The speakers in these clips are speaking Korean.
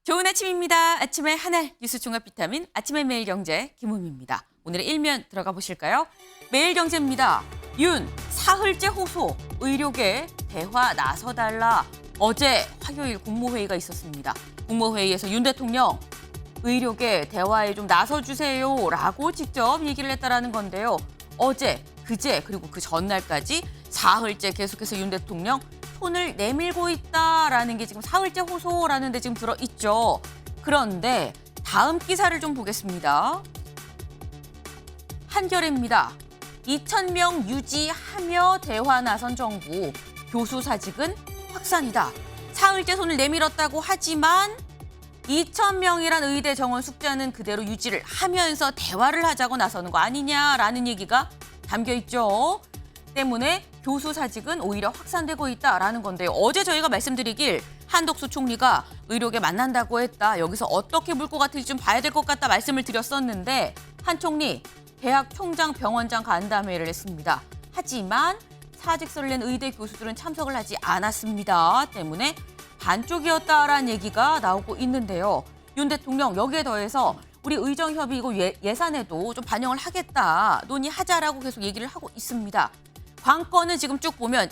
좋은 아침입니다. 아침의 하나 뉴스 종합 비타민 아침의 매일경제 김우미입니다. 오늘의 일면 들어가 보실까요? 매일경제입니다. 윤 사흘째 호소 의료계 대화 나서달라. 어제 화요일 국무회의가 있었습니다. 국무회의에서 윤 대통령 의료계 대화에 좀 나서주세요라고 직접 얘기를 했다라는 건데요. 어제, 그제 그리고 그 전날까지 사흘째 계속해서 윤 대통령 손을 내밀고 있다라는 게 지금 사흘째 호소라는 데 지금 들어있죠. 그런데 다음 기사를 좀 보겠습니다. 한겨레입니다. 2,000명 유지하며 대화 나선 정부. 교수 사직은 확산이다. 사흘째 손을 내밀었다고 하지만 2,000명이란 의대 정원 숫자는 그대로 유지를 하면서 대화를 하자고 나서는 거 아니냐라는 얘기가 담겨 있죠. 때문에 교수 사직은 오히려 확산되고 있다라는 건데요. 어제 저희가 말씀드리길 한덕수 총리가 의료계 만난다고 했다. 여기서 어떻게 물 것 같을지 좀 봐야 될 것 같다 말씀을 드렸었는데 한 총리 대학 총장 병원장 간담회를 했습니다. 하지만 사직서를 낸 의대 교수들은 참석을 하지 않았습니다. 때문에 반쪽이었다라는 얘기가 나오고 있는데요. 윤 대통령 여기에 더해서 우리 의정협의 이거 예산에도 좀 반영을 하겠다. 논의하자라고 계속 얘기를 하고 있습니다. 관건은 지금 쭉 보면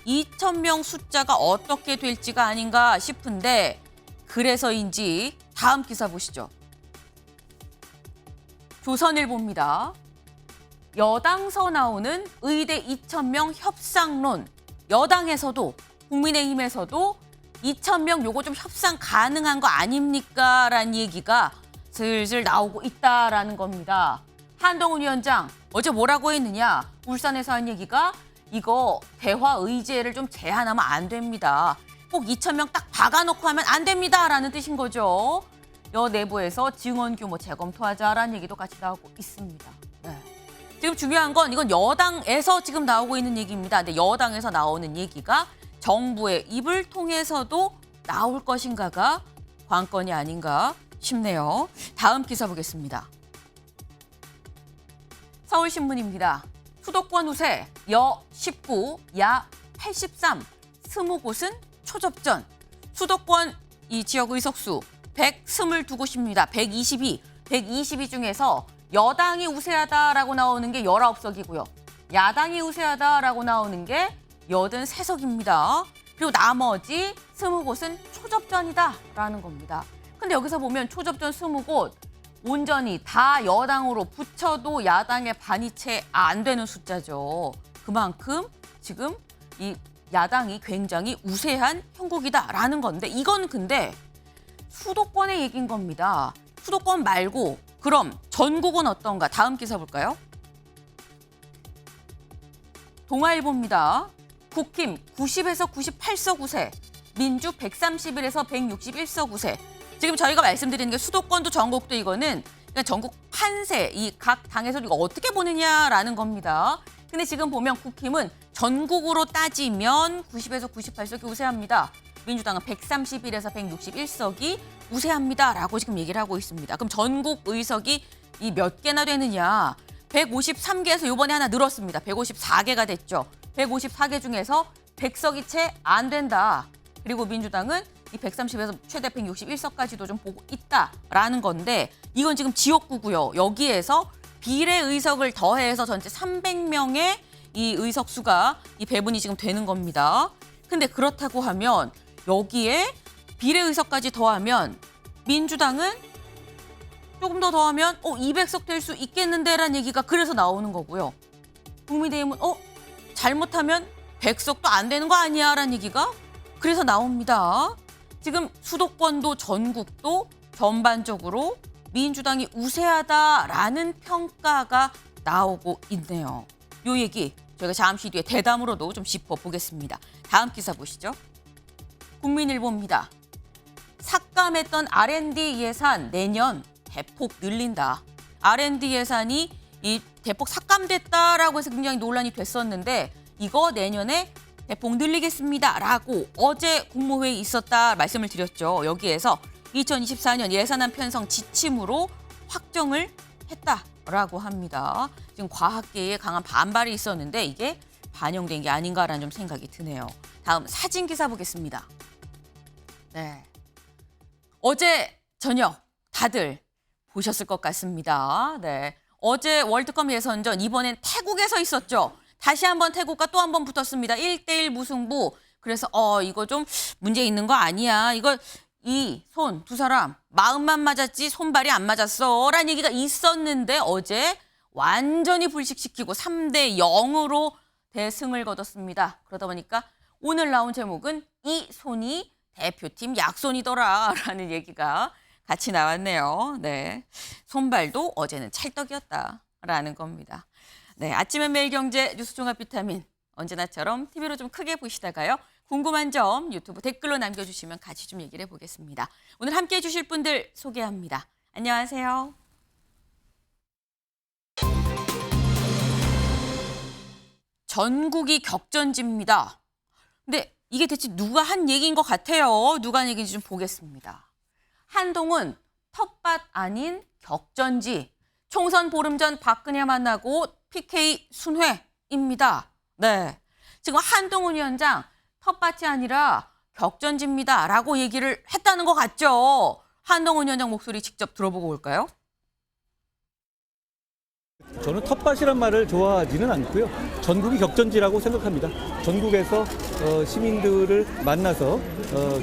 2,000명 숫자가 어떻게 될지가 아닌가 싶은데 그래서인지 다음 기사 보시죠. 조선일보입니다. 여당서 나오는 의대 2,000명 협상론. 여당에서도 국민의힘에서도 2,000명 요거 좀 협상 가능한 거 아닙니까? 라는 얘기가 슬슬 나오고 있다라는 겁니다. 한동훈 위원장 어제 뭐라고 했느냐? 울산에서 한 얘기가 이거 대화 의제를 좀 제한하면 안 됩니다. 꼭 2,000명 딱 박아놓고 하면 안 됩니다라는 뜻인 거죠. 여 내부에서 증원 규모 재검토하자라는 얘기도 같이 나오고 있습니다. 네. 지금 중요한 건 이건 여당에서 지금 나오고 있는 얘기입니다. 근데 여당에서 나오는 얘기가 정부의 입을 통해서도 나올 것인가가 관건이 아닌가 싶네요. 다음 기사 보겠습니다. 서울신문입니다. 수도권 우세 여 19, 야 83, 20곳은 초접전. 수도권 이 지역 의석수 122곳입니다. 122 중에서 여당이 우세하다라고 나오는 게 19석이고요. 야당이 우세하다라고 나오는 게 83석입니다. 그리고 나머지 20곳은 초접전이다라는 겁니다. 근데 여기서 보면 초접전 20곳 온전히 다 여당으로 붙여도 야당의 반이 채 안 되는 숫자죠. 그만큼 지금 이 야당이 굉장히 우세한 형국이다라는 건데 이건 근데 수도권의 얘기인 겁니다. 수도권 말고 그럼 전국은 어떤가? 다음 기사 볼까요? 동아일보입니다. 국힘 90에서 98석 우세, 민주 131에서 161석 우세. 지금 저희가 말씀드리는 게 수도권도 전국도 이거는 그냥 전국 판세, 이 각 당에서 이거 어떻게 보느냐라는 겁니다. 근데 지금 보면 국힘은 전국으로 따지면 90에서 98석이 우세합니다. 민주당은 131에서 161석이 우세합니다라고 지금 얘기를 하고 있습니다. 그럼 전국 의석이 이 몇 개나 되느냐? 153개에서 이번에 하나 늘었습니다. 154개가 됐죠. 154개 중에서 100석이 채 안 된다. 그리고 민주당은 이 130에서 최대 161석까지도 좀 보고 있다라는 건데 이건 지금 지역구고요. 여기에서 비례 의석을 더해서 전체 300명의 이 의석수가 이 배분이 지금 되는 겁니다. 근데 그렇다고 하면 여기에 비례 의석까지 더하면 민주당은 조금 더 더하면 200석 될 수 있겠는데라는 얘기가 그래서 나오는 거고요. 국민의힘은 잘못하면 100석도 안 되는 거 아니야? 라는 얘기가 그래서 나옵니다. 지금 수도권도 전국도 전반적으로 민주당이 우세하다라는 평가가 나오고 있네요. 요 얘기 저희가 잠시 뒤에 대담으로도 좀 짚어보겠습니다. 다음 기사 보시죠. 국민일보입니다. 삭감했던 R&D 예산 내년 대폭 늘린다. R&D 예산이 이 대폭 삭감됐다라고 해서 굉장히 논란이 됐었는데 이거 내년에 대폭 늘리겠습니다라고 어제 국무회의 있었다 말씀을 드렸죠. 여기에서 2024년 예산안 편성 지침으로 확정을 했다라고 합니다. 지금 과학계에 강한 반발이 있었는데 이게 반영된 게 아닌가라는 좀 생각이 드네요. 다음 사진 기사 보겠습니다. 네. 어제 저녁 다들 보셨을 것 같습니다. 네. 어제 월드컵 예선전 이번엔 태국에서 있었죠. 다시 한번 태국과 또 한 번 붙었습니다. 1대1 무승부. 그래서 이거 좀 문제 있는 거 아니야. 이거 이 손 두 사람 마음만 맞았지 손발이 안 맞았어 라는 얘기가 있었는데 어제 완전히 불식시키고 3대 0으로 대승을 거뒀습니다. 그러다 보니까 오늘 나온 제목은 이 손이 대표팀 약손이더라 라는 얘기가 같이 나왔네요. 네, 손발도 어제는 찰떡이었다라는 겁니다. 네, 아침엔 매일경제 뉴스 종합 비타민 언제나처럼 TV로 좀 크게 보시다가요. 궁금한 점 유튜브 댓글로 남겨주시면 같이 좀 얘기를 해보겠습니다. 오늘 함께해 주실 분들 소개합니다. 안녕하세요. 전국이 격전지입니다. 근데 이게 대체 누가 한 얘기인 것 같아요. 누가 한 얘기인지 좀 보겠습니다. 한동훈 텃밭 아닌 격전지. 총선 보름 전 박근혜 만나고 PK 순회입니다. 네, 지금 한동훈 위원장 텃밭이 아니라 격전지입니다 라고 얘기를 했다는 것 같죠. 한동훈 위원장 목소리 직접 들어보고 올까요? 저는 텃밭이란 말을 좋아하지는 않고요. 전국이 격전지라고 생각합니다. 전국에서 시민들을 만나서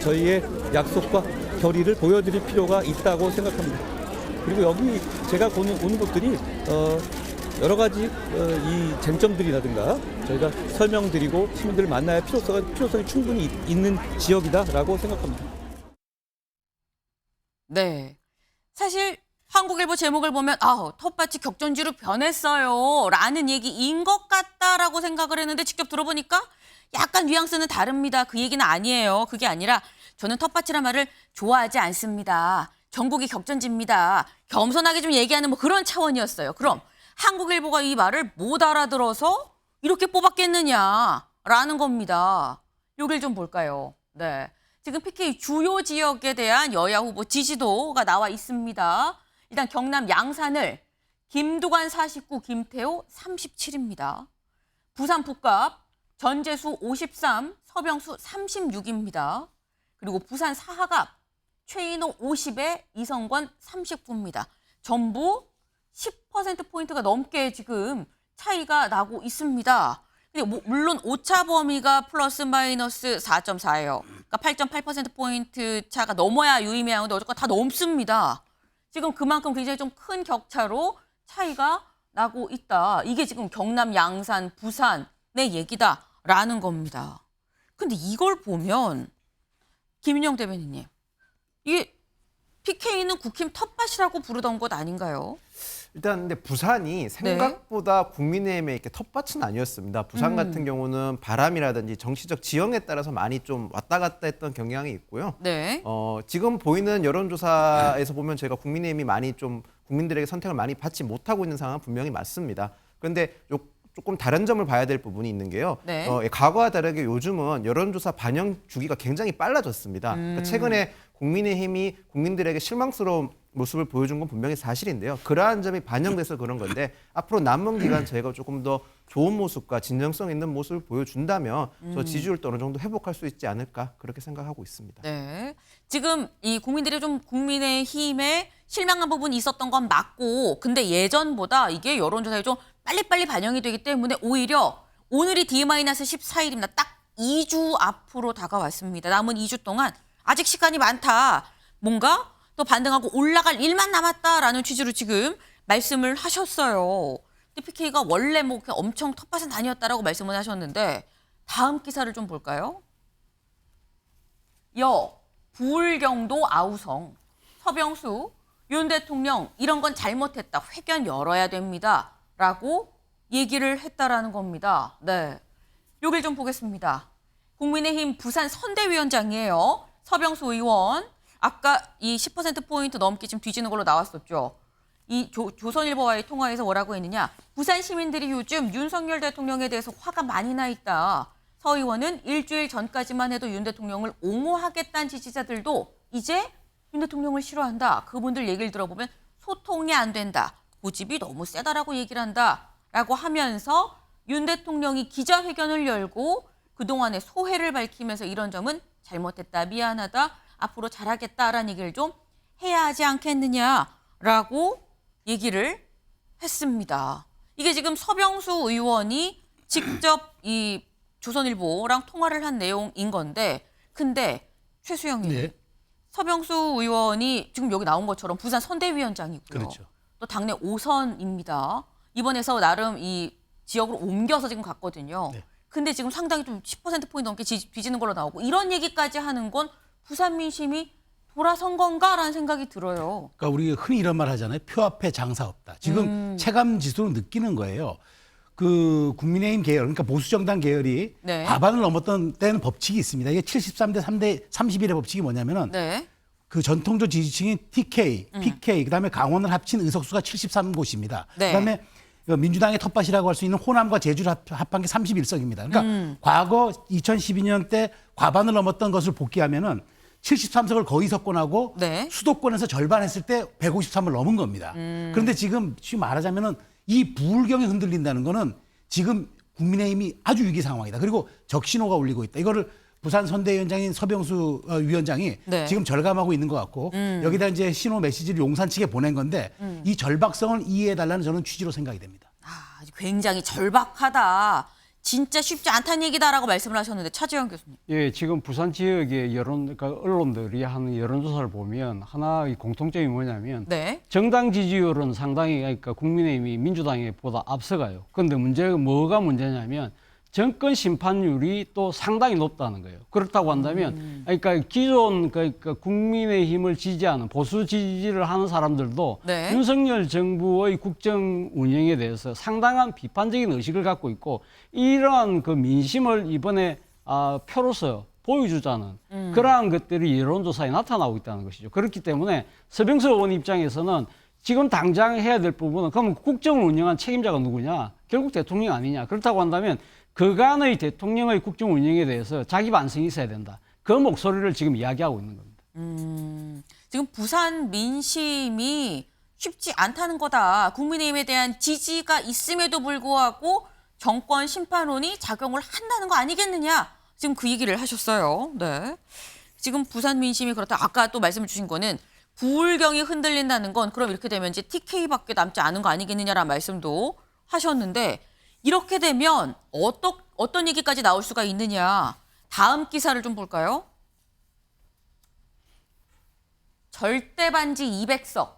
저희의 약속과 결의를 보여드릴 필요가 있다고 생각합니다. 그리고 여기 제가 오는 곳들이 여러 가지 이 쟁점들이라든가 저희가 설명드리고 시민들을 만나야 필요성이 충분히 있는 지역이다라고 생각합니다. 네, 사실 한국일보 제목을 보면 텃밭이 격전지로 변했어요 라는 얘기인 것 같다라고 생각을 했는데 직접 들어보니까 약간 뉘앙스는 다릅니다. 그 얘기는 아니에요. 그게 아니라 저는 텃밭이란 말을 좋아하지 않습니다. 전국이 격전지입니다. 겸손하게 좀 얘기하는 뭐 그런 차원이었어요. 그럼 한국일보가 이 말을 못 알아들어서 이렇게 뽑았겠느냐라는 겁니다. 여길 좀 볼까요? 네, 지금 PK 주요 지역에 대한 여야 후보 지지도가 나와 있습니다. 일단 경남 양산을 김두관 49, 김태호 37입니다. 부산 북갑 전재수 53, 서병수 36입니다. 그리고 부산 사하갑 최인호 50에 이성권 39입니다. 전부 10%포인트가 넘게 지금 차이가 나고 있습니다. 근데 물론 오차 범위가 플러스 마이너스 4.4예요. 그러니까 8.8%포인트 차가 넘어야 유의미한데 어쨌건 다 넘습니다. 지금 그만큼 굉장히 좀 큰 격차로 차이가 나고 있다. 이게 지금 경남 양산, 부산의 얘기다라는 겁니다. 근데 이걸 보면 김인영 대변인님, 이게 PK는 국힘 텃밭이라고 부르던 것 아닌가요? 일단 근데 부산이 생각보다 국민의힘의 이렇게 텃밭은 아니었습니다. 부산 같은 경우는 바람이라든지 정치적 지형에 따라서 많이 좀 왔다 갔다 했던 경향이 있고요. 네. 지금 보이는 여론조사에서 보면 저희가 국민의힘이 많이 좀 국민들에게 선택을 많이 받지 못하고 있는 상황은 분명히 맞습니다. 그런데 조금 다른 점을 봐야 될 부분이 있는 게요. 네. 과거와 다르게 요즘은 여론조사 반영 주기가 굉장히 빨라졌습니다. 그러니까 최근에 국민의힘이 국민들에게 실망스러운 모습을 보여준 건 분명히 사실인데요. 그러한 점이 반영돼서 그런 건데 앞으로 남은 기간 저희가 조금 더 좋은 모습과 진정성 있는 모습을 보여준다면 저 지지율도 어느 정도 회복할 수 있지 않을까 그렇게 생각하고 있습니다. 네. 지금 이 국민들이 좀 국민의힘에 실망한 부분이 있었던 건 맞고 근데 예전보다 이게 여론조사에 좀 빨리빨리 반영이 되기 때문에 오히려 오늘이 D-14일입니다. 딱 2주 앞으로 다가왔습니다. 남은 2주 동안 아직 시간이 많다. 뭔가 또 반등하고 올라갈 일만 남았다라는 취지로 지금 말씀을 하셨어요. 근데 PK가 원래 뭐 엄청 텃밭은 아니었다라고 말씀을 하셨는데 다음 기사를 좀 볼까요? 부울경도 아우성, 서병수, 윤 대통령 이런 건 잘못했다. 회견 열어야 됩니다. 라고 얘기를 했다라는 겁니다. 네, 여길 좀 보겠습니다. 국민의힘 부산 선대위원장이에요. 서병수 의원. 아까 이 10%포인트 넘게 지금 뒤지는 걸로 나왔었죠. 이 조선일보와의 통화에서 뭐라고 했느냐. 부산 시민들이 요즘 윤석열 대통령에 대해서 화가 많이 나 있다. 서 의원은 일주일 전까지만 해도 윤 대통령을 옹호하겠다는 지지자들도 이제 윤 대통령을 싫어한다. 그분들 얘기를 들어보면 소통이 안 된다. 고집이 너무 세다라고 얘기를 한다. 라고 하면서 윤 대통령이 기자회견을 열고 그동안의 소회를 밝히면서 이런 점은 잘못했다. 미안하다. 앞으로 잘하겠다라는 얘기를 좀 해야 하지 않겠느냐라고 얘기를 했습니다. 이게 지금 서병수 의원이 직접 이 조선일보랑 통화를 한 내용인 건데, 근데 최수영님, 네. 서병수 의원이 지금 여기 나온 것처럼 부산 선대위원장이고요. 그렇죠. 또 당내 5선입니다. 이번에서 나름 이 지역으로 옮겨서 지금 갔거든요. 네. 근데 지금 상당히 좀 10%포인트 넘게 뒤지는 걸로 나오고 이런 얘기까지 하는 건 부산 민심이 돌아선 건가라는 생각이 들어요. 그러니까 우리 흔히 이런 말 하잖아요. 표 앞에 장사 없다. 지금 체감 지수로 느끼는 거예요. 그 국민의힘 계열, 그러니까 보수정당 계열이 네. 과반을 넘었던 때는 법칙이 있습니다. 이게 73대 3대 31의 법칙이 뭐냐면은 네. 그 전통적 지지층인 TK, PK, 그다음에 강원을 합친 의석수가 73곳입니다. 네. 그다음에 민주당의 텃밭이라고 할 수 있는 호남과 제주를 합한 게 31석입니다. 그러니까 과거 2012년 때 과반을 넘었던 것을 복귀하면은 73석을 거의 석권하고 네. 수도권에서 절반 했을 때 153을 넘은 겁니다. 그런데 지금 쉽게 말하자면은 이 부울경이 흔들린다는 거는 지금 국민의힘이 아주 위기 상황이다. 그리고 적신호가 울리고 있다. 이거를 부산 선대위원장인 서병수 위원장이 네. 지금 절감하고 있는 것 같고 여기다 이제 신호 메시지를 용산 측에 보낸 건데 이 절박성을 이해해달라는 저는 취지로 생각이 됩니다. 아, 굉장히 절박하다. 진짜 쉽지 않다는 얘기다라고 말씀을 하셨는데 차지현 교수님. 예, 지금 부산 지역의 그러니까 언론들이 하는 여론조사를 보면 하나의 공통점이 뭐냐면 네. 정당 지지율은 상당히 그러니까 국민의힘이 민주당에 보다 앞서가요. 그런데 문제가 뭐가 문제냐면 정권 심판율이 또 상당히 높다는 거예요. 그렇다고 한다면 그러니까 기존 그러니까 국민의힘을 지지하는 보수 지지를 하는 사람들도 네. 윤석열 정부의 국정 운영에 대해서 상당한 비판적인 의식을 갖고 있고 이러한 그 민심을 이번에 표로서 보여주자는 그러한 것들이 여론조사에 나타나고 있다는 것이죠. 그렇기 때문에 서병수 의원 입장에서는 지금 당장 해야 될 부분은 그럼 국정을 운영한 책임자가 누구냐? 결국 대통령 아니냐? 그렇다고 한다면 그간의 대통령의 국정 운영에 대해서 자기 반성이 있어야 된다. 그 목소리를 지금 이야기하고 있는 겁니다. 지금 부산 민심이 쉽지 않다는 거다. 국민의힘에 대한 지지가 있음에도 불구하고 정권 심판론이 작용을 한다는 거 아니겠느냐. 지금 그 얘기를 하셨어요. 네. 지금 부산 민심이 그렇다. 아까 또 말씀을 주신 거는 부울경이 흔들린다는 건 그럼 이렇게 되면 이제 TK밖에 남지 않은 거 아니겠느냐라는 말씀도 하셨는데 이렇게 되면 어떤 얘기까지 나올 수가 있느냐. 다음 기사를 좀 볼까요? 절대 반지 200석.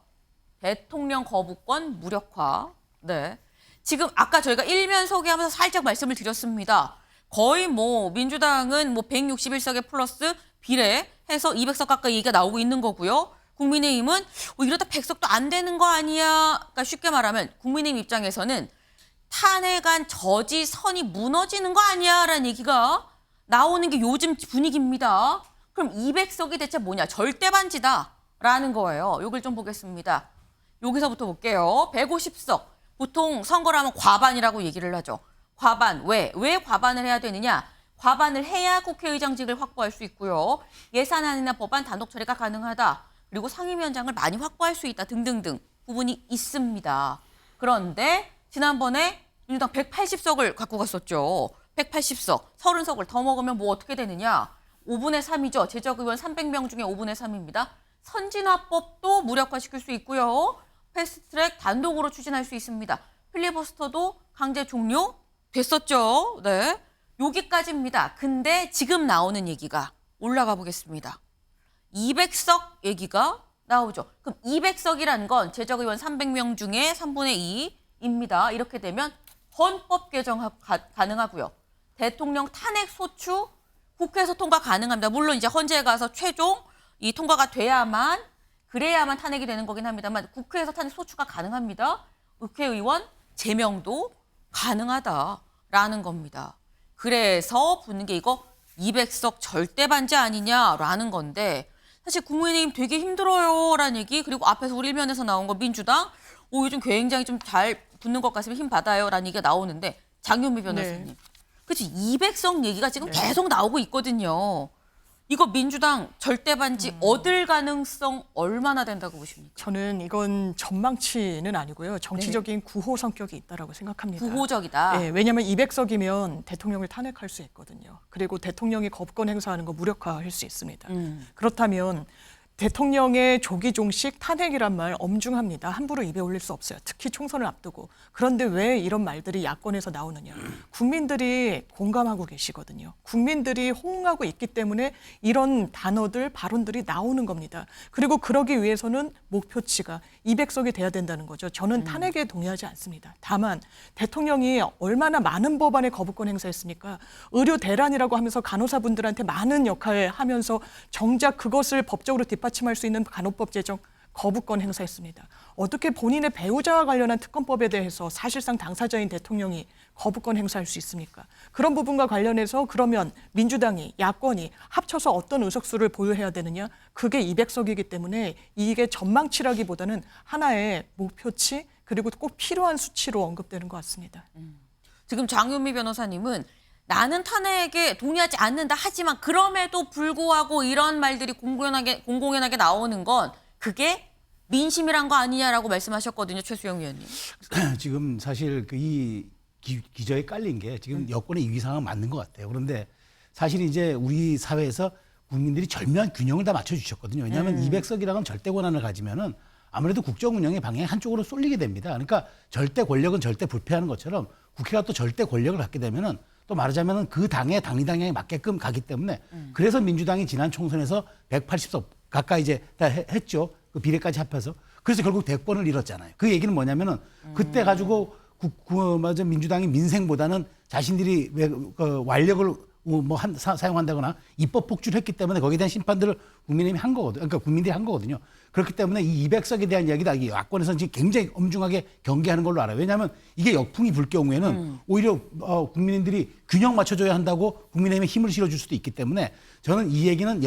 대통령 거부권 무력화. 네. 지금 아까 저희가 일면 소개하면서 살짝 말씀을 드렸습니다. 거의 뭐 민주당은 뭐 161석에 플러스 비례해서 200석 가까이 얘기가 나오고 있는 거고요. 국민의힘은 이러다 100석도 안 되는 거 아니야. 그러니까 쉽게 말하면 국민의힘 입장에서는 탄핵안 저지선이 무너지는 거 아니야라는 얘기가 나오는 게 요즘 분위기입니다. 그럼 200석이 대체 뭐냐? 절대 반지다라는 거예요. 이걸 좀 보겠습니다. 여기서부터 볼게요. 150석. 보통 선거를 하면 과반이라고 얘기를 하죠. 과반. 왜 과반을 해야 되느냐? 과반을 해야 국회의장직을 확보할 수 있고요. 예산안이나 법안 단독 처리가 가능하다. 그리고 상임위원장을 많이 확보할 수 있다 등등등 부분이 있습니다. 그런데 지난번에 민주당 180석을 갖고 갔었죠. 180석, 30석을 더 먹으면 뭐 어떻게 되느냐. 5분의 3이죠. 제적의원 300명 중에 5분의 3입니다. 선진화법도 무력화시킬 수 있고요. 패스트트랙 단독으로 추진할 수 있습니다. 필리버스터도 강제 종료됐었죠. 네, 여기까지입니다. 근데 지금 나오는 얘기가 올라가 보겠습니다. 200석 얘기가 나오죠. 그럼 200석이라는 건 제적의원 300명 중에 3분의 2입니다. 이렇게 되면 헌법 개정 가능하고요. 대통령 탄핵 소추 국회에서 통과 가능합니다. 물론 이제 헌재에 가서 최종 이 통과가 그래야만 탄핵이 되는 거긴 합니다만 국회에서 탄핵 소추가 가능합니다. 국회의원 제명도 가능하다라는 겁니다. 그래서 붙는 게 이거 200석 절대 반지 아니냐라는 건데 사실 국민의힘 되게 힘들어요라는 얘기 그리고 앞에서 우리 일면에서 나온 거 민주당 요즘 굉장히 좀 잘 붙는 것 같으면 힘 받아요라는 얘기가 나오는데 장윤미 변호사님. 네. 그치 200석 얘기가 지금 계속 나오고 있거든요. 이거 민주당 절대 반지 얻을 가능성 얼마나 된다고 보십니까? 저는 이건 전망치는 아니고요. 정치적인 구호 성격이 있다라고 생각합니다. 구호적이다. 네, 왜냐하면 200석이면 대통령을 탄핵할 수 있거든요. 그리고 대통령이 거부권 행사하는 거 무력화할 수 있습니다. 그렇다면 대통령의 조기 종식 탄핵이란 말 엄중합니다. 함부로 입에 올릴 수 없어요. 특히 총선을 앞두고. 그런데 왜 이런 말들이 야권에서 나오느냐. 국민들이 공감하고 계시거든요. 국민들이 호응하고 있기 때문에 이런 단어들, 발언들이 나오는 겁니다. 그리고 그러기 위해서는 목표치가 200석이 돼야 된다는 거죠. 저는 탄핵에 동의하지 않습니다. 다만 대통령이 얼마나 많은 법안에 거부권 행사했습니까? 의료 대란이라고 하면서 간호사분들한테 많은 역할을 하면서 정작 그것을 법적으로 뒷받침할 수 있는 간호법 제정 거부권 행사했습니다. 어떻게 본인의 배우자와 관련한 특검법에 대해서 사실상 당사자인 대통령이 거부권 행사할 수 있습니까? 그런 부분과 관련해서 그러면 민주당이, 야권이 합쳐서 어떤 의석수를 보유해야 되느냐? 그게 200석이기 때문에 이게 전망치라기보다는 하나의 목표치 그리고 꼭 필요한 수치로 언급되는 것 같습니다. 지금 장윤미 변호사님은 나는 탄핵에 동의하지 않는다 하지만 그럼에도 불구하고 이런 말들이 공공연하게 나오는 건 그게 민심이란 거 아니냐라고 말씀하셨거든요. 최수영 위원님. 지금 사실 이 기저에 깔린 게 지금 여권의 위상은 맞는 것 같아요. 그런데 사실 이제 우리 사회에서 국민들이 절묘한 균형을 다 맞춰주셨거든요. 왜냐하면 200석이라는 절대 권한을 가지면은 아무래도 국정 운영의 방향이 한쪽으로 쏠리게 됩니다. 그러니까 절대 권력은 절대 불패하는 것처럼 국회가 또 절대 권력을 갖게 되면은 또 말하자면은 그 당의 당리당향에 맞게끔 가기 때문에 그래서 민주당이 지난 총선에서 180석 가까이 이제 다 했죠. 그 비례까지 합해서. 그래서 결국 대권을 잃었잖아요. 그 얘기는 뭐냐면은 그때 가지고 맞아 민주당이 민생보다는 자신들이 완력을 사용한다거나 입법 폭주를 했기 때문에 거기에 대한 심판들을 국민의힘이 한 거거든요. 그러니까 국민들이 한 거거든요. 그렇기 때문에 이 200석에 대한 이야기다. 이 야권에서는 지금 굉장히 엄중하게 경계하는 걸로 알아요. 왜냐하면 이게 역풍이 불 경우에는 오히려 국민들이 균형 맞춰줘야 한다고 국민의힘에 힘을 실어줄 수도 있기 때문에 저는 이 얘기는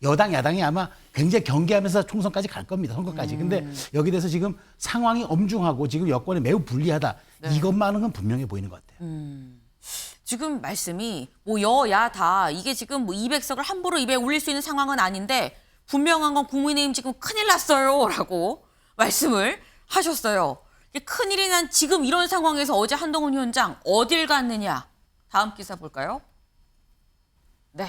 여당, 야당이 아마 굉장히 경계하면서 총선까지 갈 겁니다. 선거까지. 근데 여기 대해서 지금 상황이 엄중하고 지금 여권에 매우 불리하다. 네. 이것만은 분명해 보이는 것 같아요. 지금 말씀이 뭐 여야 다 이게 지금 뭐 200석을 함부로 입에 올릴 수 있는 상황은 아닌데 분명한 건 국민의힘 지금 큰일 났어요라고 말씀을 하셨어요. 큰일이 난 지금 이런 상황에서 어제 한동훈 위원장 어딜 갔느냐. 다음 기사 볼까요? 네.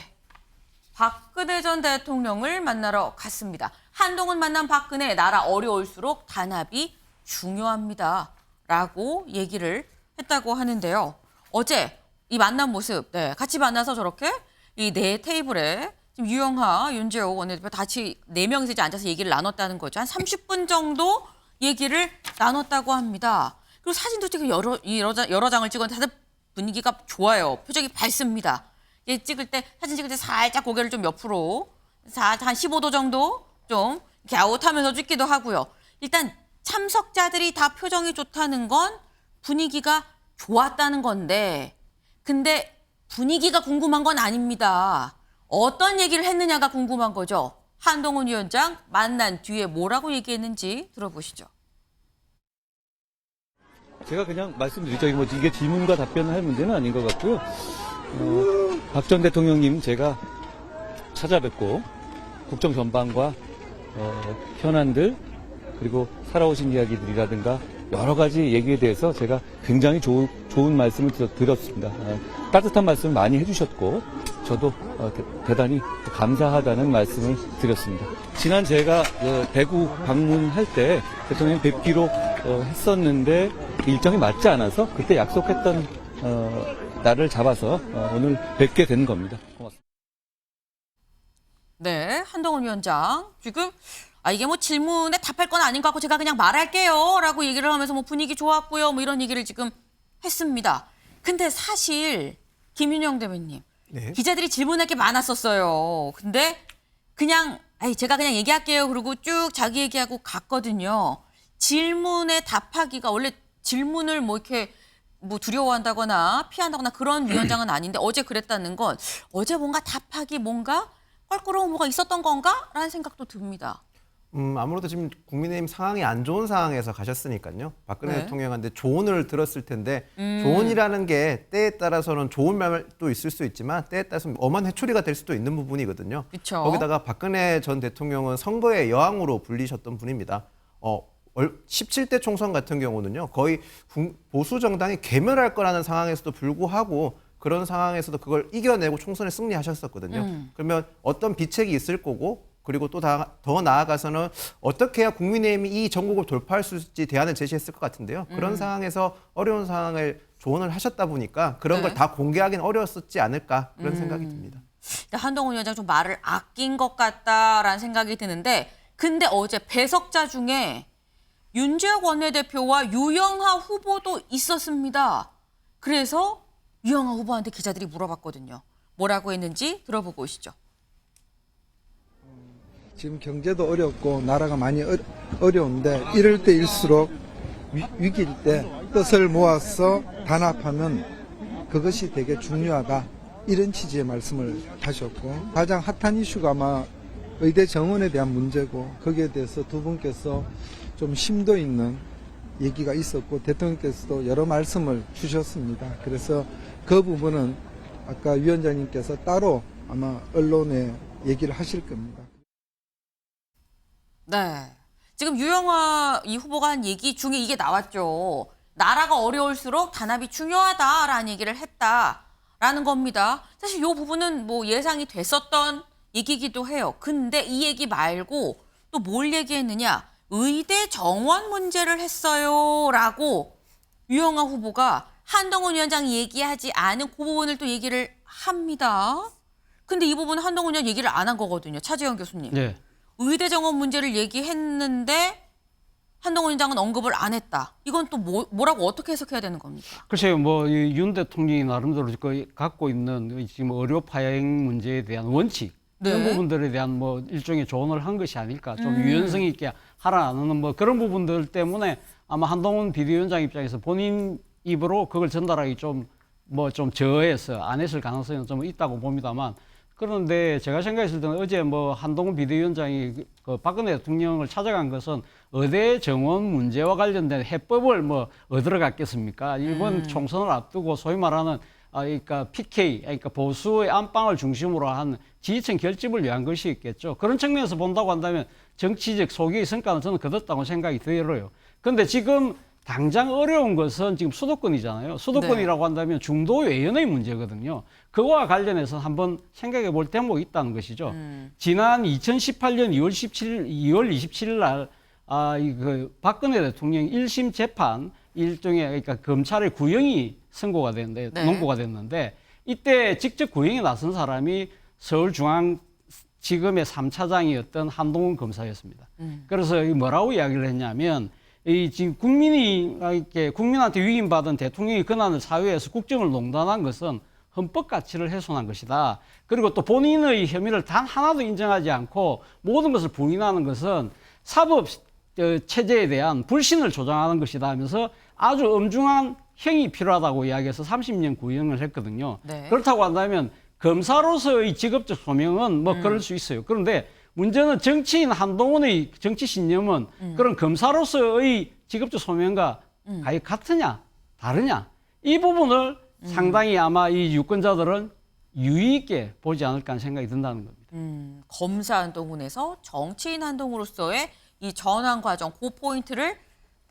박근혜 전 대통령을 만나러 갔습니다. 한동훈 만난 박근혜, 나라 어려울수록 단합이 중요합니다. 라고 얘기를 했다고 하는데요. 어제 이 만난 모습, 네, 같이 만나서 저렇게 이 네 테이블에 지금 유영하, 윤재호 원내대표 같이 4명이서 이제 앉아서 얘기를 나눴다는 거죠. 한 30분 정도 얘기를 나눴다고 합니다. 그리고 사진도 지금 여러 장을 찍었는데 다들 분위기가 좋아요. 표정이 밝습니다. 사진 찍을 때 살짝 고개를 좀 옆으로 한 15도 정도 좀 이렇게 아웃하면서 찍기도 하고요. 일단 참석자들이 다 표정이 좋다는 건 분위기가 좋았다는 건데 근데 분위기가 궁금한 건 아닙니다. 어떤 얘기를 했느냐가 궁금한 거죠. 한동훈 위원장 만난 뒤에 뭐라고 얘기했는지 들어보시죠. 제가 그냥 말씀드리죠. 이게 질문과 답변을 할 문제는 아닌 것 같고요. 박 전 대통령님 제가 찾아뵙고 국정 전반과 현안들 그리고 살아오신 이야기들이라든가 여러 가지 얘기에 대해서 제가 굉장히 좋은 말씀을 들었습니다. 따뜻한 말씀을 많이 해주셨고 저도 대단히 감사하다는 말씀을 드렸습니다. 지난 제가 대구 방문할 때 대통령 뵙기로 했었는데 일정이 맞지 않아서 그때 약속했던 날을 잡아서 오늘 뵙게 된 겁니다. 고맙습니다. 네, 한동훈 위원장 지금 이게 뭐 질문에 답할 건 아닌 것 같고 제가 그냥 말할게요 라고 얘기를 하면서 뭐 분위기 좋았고요 뭐 이런 얘기를 지금 했습니다. 근데 사실 김윤영 대변님 네. 기자들이 질문할 게 많았었어요. 근데 그냥 제가 그냥 얘기할게요 그러고 쭉 자기 얘기하고 갔거든요. 질문에 답하기가 원래 질문을 뭐 이렇게 뭐 두려워한다거나 피한다거나 그런 위원장은 아닌데 어제 그랬다는 건 어제 뭔가 답하기 뭔가 껄끄러운 뭐가 있었던 건가? 라는 생각도 듭니다. 아무래도 지금 국민의힘 상황이 안 좋은 상황에서 가셨으니까요. 박근혜 네. 대통령한테 조언을 들었을 텐데 조언이라는 게 때에 따라서는 좋은 말도 있을 수 있지만 때에 따라서 엄한 회초리가 될 수도 있는 부분이거든요. 그쵸. 거기다가 박근혜 전 대통령은 선거의 여왕으로 불리셨던 분입니다. 17대 총선 같은 경우는요. 거의 보수 정당이 괴멸할 거라는 상황에서도 불구하고 그런 상황에서도 그걸 이겨내고 총선에 승리하셨었거든요. 그러면 어떤 비책이 있을 거고 그리고 또 더 나아가서는 어떻게 해야 국민의힘이 이 전국을 돌파할 수 있을지 대안을 제시했을 것 같은데요. 그런 상황에서 어려운 상황을 조언을 하셨다 보니까 그런 네. 걸 다 공개하기는 어려웠었지 않을까 그런 생각이 듭니다. 한동훈 위원장 좀 말을 아낀 것 같다라는 생각이 드는데 근데 어제 배석자 중에 윤재혁 원내대표와 유영하 후보도 있었습니다. 그래서 유영하 후보한테 기자들이 물어봤거든요. 뭐라고 했는지 들어보고 오시죠. 지금 경제도 어렵고 나라가 많이 어려운데 이럴 때일수록 위기일 때 뜻을 모아서 단합하면 그것이 되게 중요하다. 이런 취지의 말씀을 하셨고 가장 핫한 이슈가 아마 의대 정원에 대한 문제고 거기에 대해서 두 분께서 좀 심도 있는 얘기가 있었고 대통령께서도 여러 말씀을 주셨습니다. 그래서 그 부분은 아까 위원장님께서 따로 아마 언론에 얘기를 하실 겁니다. 네. 지금 유영하 이 후보가 한 얘기 중에 이게 나왔죠. 나라가 어려울수록 단합이 중요하다라는 얘기를 했다라는 겁니다. 사실 이 부분은 뭐 예상이 됐었던 얘기기도 해요. 근데 이 얘기 말고 또 뭘 얘기했느냐. 의대 정원 문제를 했어요라고 유영하 후보가 한동훈 위원장이 얘기하지 않은 그 부분을 또 얘기를 합니다. 근데 이 부분은 한동훈 위원장 얘기를 안 한 거거든요. 차재현 교수님. 네. 의대 정원 문제를 얘기했는데 한동훈 위원장은 언급을 안 했다. 이건 또 뭐라고 어떻게 해석해야 되는 겁니까? 글쎄요, 뭐 윤 대통령이 나름대로 갖고 있는 지금 의료 파행 문제에 대한 원칙 이런 네. 부분들에 대한 뭐 일종의 조언을 한 것이 아닐까, 좀 유연성 있게 하라는 뭐 그런 부분들 때문에 아마 한동훈 비대위원장 입장에서 본인 입으로 그걸 전달하기 좀 저해서 안 했을 가능성이 좀 있다고 봅니다만. 그런데 제가 생각했을 때는 어제 뭐 한동훈 비대위원장이 그 박근혜 대통령을 찾아간 것은 의대 정원 문제와 관련된 해법을 뭐 얻으러 갔겠습니까? 이번 총선을 앞두고 소위 말하는 그러니까 PK, 그러니까 보수의 안방을 중심으로 한 지지층 결집을 위한 것이겠죠. 그런 측면에서 본다고 한다면 정치적 소기의 성과는 저는 거뒀다고 생각이 들어요. 그런데 지금 당장 어려운 것은 지금 수도권이잖아요. 수도권이라고 한다면 중도 외연의 문제거든요. 그거와 관련해서 한번 생각해 볼 대목이 있다는 것이죠. 지난 2018년 2월 27일 날 박근혜 대통령 1심 재판 일종의 그러니까 검찰의 구형이 선고가 됐는데 네. 논고가 됐는데 이때 직접 구형에 나선 사람이 서울중앙지검의 3차장이었던 한동훈 검사였습니다. 그래서 뭐라고 이야기를 했냐면 이 지금 국민한테 위임받은 대통령이 권한을 사유해서 국정을 농단한 것은 헌법 가치를 훼손한 것이다. 그리고 또 본인의 혐의를 단 하나도 인정하지 않고 모든 것을 부인하는 것은 사법 체제에 대한 불신을 조장하는 것이다 하면서 아주 엄중한 형이 필요하다고 이야기해서 30년 구형을 했거든요. 네. 그렇다고 한다면 검사로서의 직업적 소명은 뭐 그럴 수 있어요. 그런데 문제는 정치인 한동훈의 정치 신념은 그런 검사로서의 직업적 소명과 과연 같으냐 다르냐 이 부분을 상당히 아마 이 유권자들은 유의 있게 보지 않을까 하는 생각이 든다는 겁니다. 검사 한동훈에서 정치인 한동훈으로서의 이 전환 과정, 그 포인트를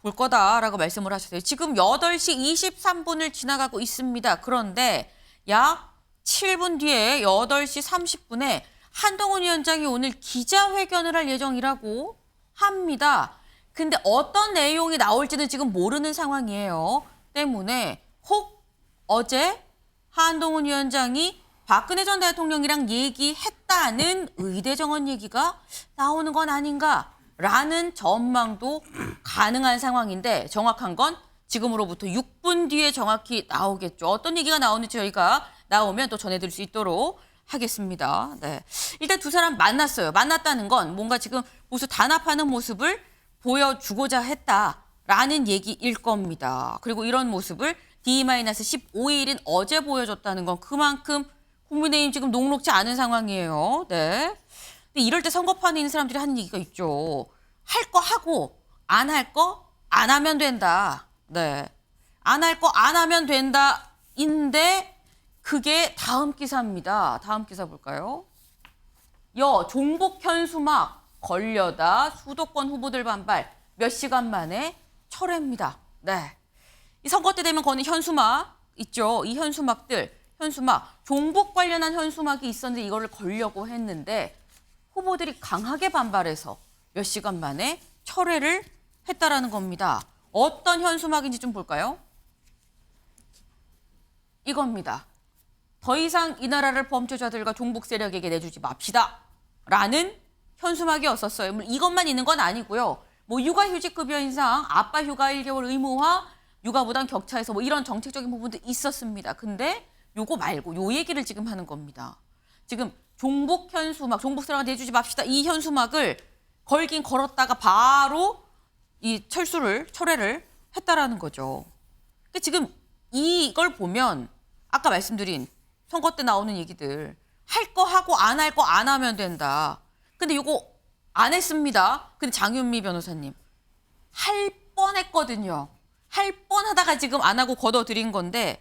볼 거다라고 말씀을 하셨어요. 지금 8시 23분을 지나가고 있습니다. 그런데 약 7분 뒤에 8시 30분에 한동훈 위원장이 오늘 기자회견을 할 예정이라고 합니다. 근데 어떤 내용이 나올지는 지금 모르는 상황이에요. 때문에 혹 어제 한동훈 위원장이 박근혜 전 대통령이랑 얘기했다는 의대 정원 얘기가 나오는 건 아닌가라는 전망도 가능한 상황인데 정확한 건 지금으로부터 6분 뒤에 정확히 나오겠죠. 어떤 얘기가 나오는지 저희가 나오면 또 전해드릴 수 있도록 하겠습니다. 네. 일단 두 사람 만났어요. 만났다는 건 뭔가 지금 보수 단합하는 모습을 보여주고자 했다라는 얘기일 겁니다. 그리고 이런 모습을 D-15일인 어제 보여줬다는 건 그만큼 국민의힘 지금 녹록지 않은 상황이에요. 네. 근데 이럴 때 선거판에 있는 사람들이 하는 얘기가 있죠. 할 거 하고 안 할 거 안 하면 된다. 네. 안 할 거 안 하면 된다. 인데 그게 다음 기사입니다. 다음 기사 볼까요? 종북 현수막 걸려다 수도권 후보들 반발 몇 시간 만에 철회입니다. 네. 이 선거 때 되면 거는 현수막 있죠. 이 현수막, 종북 관련한 현수막이 있었는데 이거를 걸려고 했는데 후보들이 강하게 반발해서 몇 시간 만에 철회를 했다라는 겁니다. 어떤 현수막인지 좀 볼까요? 이겁니다. 더 이상 이 나라를 범죄자들과 종북 세력에게 내주지 맙시다. 라는 현수막이었었어요. 이것만 있는 건 아니고요. 뭐 육아휴직급여 인상, 아빠 휴가 1개월 의무화, 육아부담 격차에서 뭐 이런 정책적인 부분도 있었습니다. 근데 요거 말고 요 얘기를 지금 하는 겁니다. 지금 종북 현수막, 종북 세력한테 내주지 맙시다. 이 현수막을 걸긴 걸었다가 바로 이 철회를 했다라는 거죠. 그러니까 지금 이걸 보면 아까 말씀드린 선거 때 나오는 얘기들 할 거 하고 안 할 거 안 하면 된다. 근데 요거 안 했습니다. 근데 장윤미 변호사님 할 뻔했거든요. 할 뻔하다가 지금 안 하고 걷어들인 건데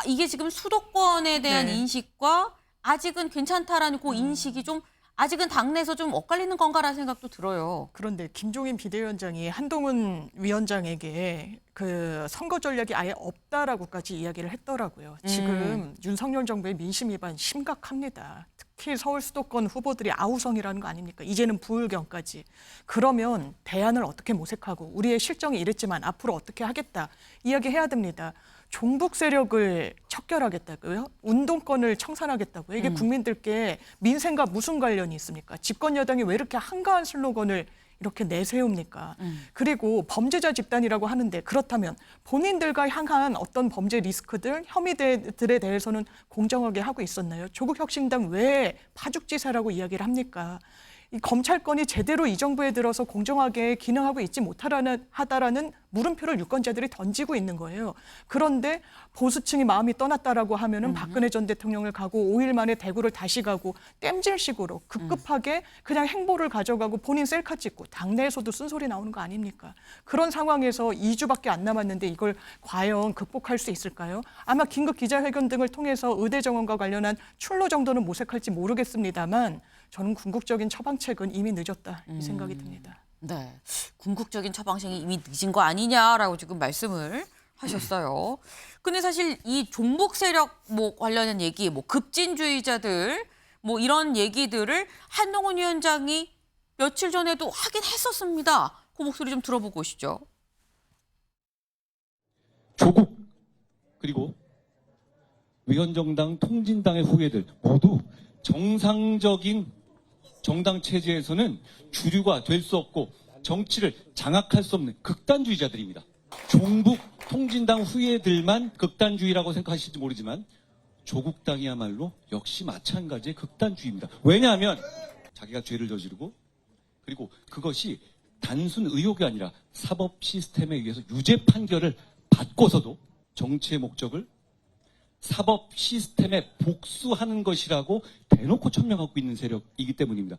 이게 지금 수도권에 대한 네. 인식과 아직은 괜찮다라는 그 인식이 좀 아직은 당내에서 좀 엇갈리는 건가라는 생각도 들어요. 그런데 김종인 비대위원장이 한동훈 위원장에게 그 선거 전략이 아예 없다라고까지 이야기를 했더라고요. 지금 윤석열 정부의 민심 위반 심각합니다. 특히 서울 수도권 후보들이 아우성이라는 거 아닙니까? 이제는 부울경까지. 그러면 대안을 어떻게 모색하고 우리의 실정이 이랬지만 앞으로 어떻게 하겠다 이야기해야 됩니다. 종북 세력을 척결하겠다고요? 운동권을 청산하겠다고요? 이게 국민들께 민생과 무슨 관련이 있습니까? 집권 여당이 왜 이렇게 한가한 슬로건을 이렇게 내세웁니까? 그리고 범죄자 집단이라고 하는데 그렇다면 본인들과 향한 어떤 범죄 리스크들, 혐의들에 대해서는 공정하게 하고 있었나요? 조국 혁신당 왜 파죽지세라고 이야기를 합니까? 이 검찰권이 제대로 이 정부에 들어서 공정하게 기능하고 있지 못하다라는 물음표를 유권자들이 던지고 있는 거예요. 그런데 보수층이 마음이 떠났다라고 하면은 박근혜 전 대통령을 가고 5일 만에 대구를 다시 가고 땜질식으로 급급하게 그냥 행보를 가져가고 본인 셀카 찍고 당내에서도 쓴소리 나오는 거 아닙니까? 그런 상황에서 2주밖에 안 남았는데 이걸 과연 극복할 수 있을까요? 아마 긴급 기자회견 등을 통해서 의대 정원과 관련한 출路정도는 모색할지 모르겠습니다만 저는 궁극적인 처방책은 이미 늦었다 이 생각이 듭니다. 네, 궁극적인 처방책이 이미 늦은 거 아니냐라고 지금 말씀을 하셨어요. 근데 사실 이 종북 세력 뭐 관련한 얘기, 뭐 급진주의자들 뭐 이런 얘기들을 한동훈 위원장이 며칠 전에도 하긴 했었습니다. 그 목소리 좀 들어보고 오시죠. 조국 그리고 위헌정당 통진당의 후예들 모두 정상적인 정당 체제에서는 주류가 될 수 없고 정치를 장악할 수 없는 극단주의자들입니다. 종북 통진당 후예들만 극단주의라고 생각하실지 모르지만 조국당이야말로 역시 마찬가지의 극단주의입니다. 왜냐하면 자기가 죄를 저지르고 그리고 그것이 단순 의혹이 아니라 사법 시스템에 의해서 유죄 판결을 받고서도 정치의 목적을 사법 시스템에 복수하는 것이라고 대놓고 천명하고 있는 세력이기 때문입니다.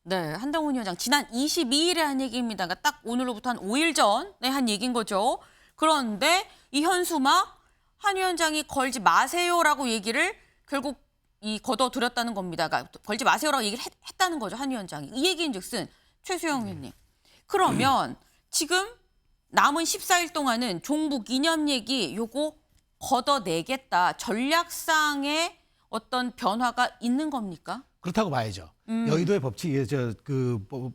네, 한동훈 위원장 지난 22일에 한 얘기입니다. 그러니까 딱 오늘로부터 한 5일 전에 한 얘기인 거죠. 그런데 이 현수막 한 위원장이 걸지 마세요라고 얘기를 결국 걷어들였다는 겁니다. 그러니까 걸지 마세요라고 얘기를 했다는 거죠. 한 위원장이. 이 얘기인즉슨 최수영 의원님. 그러면 지금 남은 14일 동안은 종북 이념 얘기 요거 걷어내겠다. 전략상의 어떤 변화가 있는 겁니까? 그렇다고 봐야죠. 여의도의